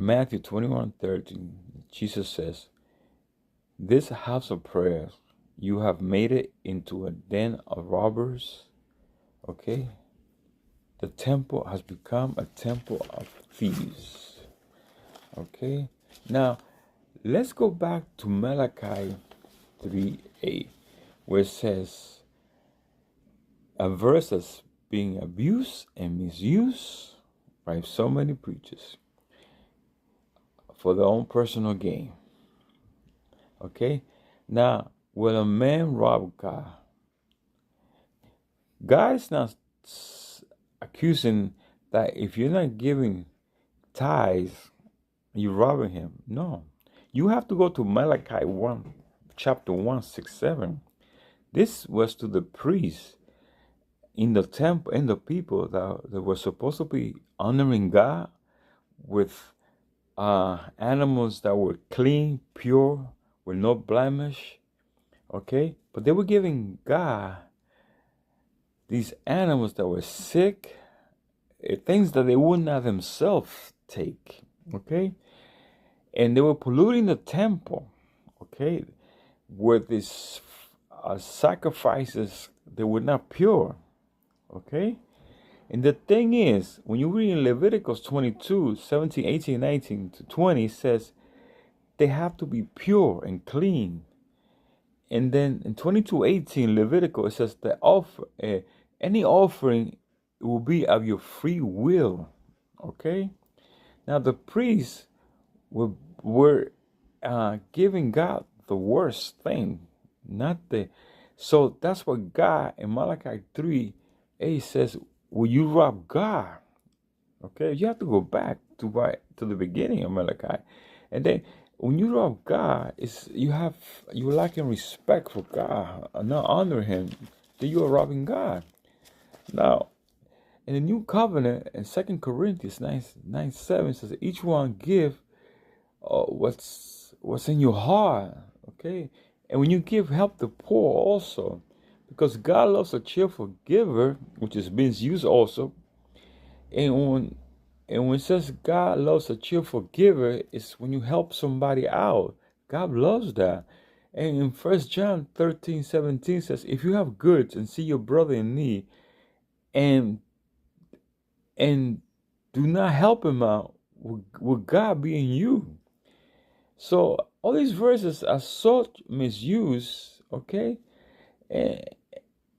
Matthew 21:13, Jesus says, "This house of prayer, you have made it into a den of robbers." Okay? The temple has become a temple of thieves. Okay? Now, let's go back to Malachi 3:8, where it says, a verse that's being abused and misused by so many preachers for their own personal gain. Okay? Now, will a man rob God? God is not accusing that if you're not giving tithes, you're robbing him. No. You have to go to Malachi 1, chapter 1, 6, 7. This was to the priests in the temple and the people that were supposed to be honoring God with animals that were clean, pure, with no blemish. Okay? But they were giving God these animals that were sick, things that they would not themselves take. Okay? And they were polluting the temple. Okay? With these sacrifices that were not pure. Okay? And the thing is, when you read in Leviticus 22, 17, 18, 19 to 20, it says they have to be pure and clean. And then in 22:18, Leviticus, it says that any offering will be of your free will. Okay? Now the priests were giving God the worst thing, not the. So that's what God in Malachi 3:8 says, will you rob God? Okay, you have to go back to the beginning of Malachi. And then when you rob God, you're lacking respect for God, not honor him, then you are robbing God. Now, in the new covenant in 2 Corinthians 9:7 says, each one give what's in your heart. Okay? And when you give, help the poor also. Because God loves a cheerful giver, which is being used also. And when it says God loves a cheerful giver, it's when you help somebody out. God loves that. And in 1 John 13:17 says, if you have goods and see your brother in need and do not help him out, will God be in you? So all these verses are so misused, okay? And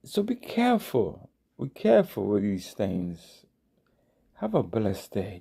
so be careful. Be careful with these things. Have a blessed day.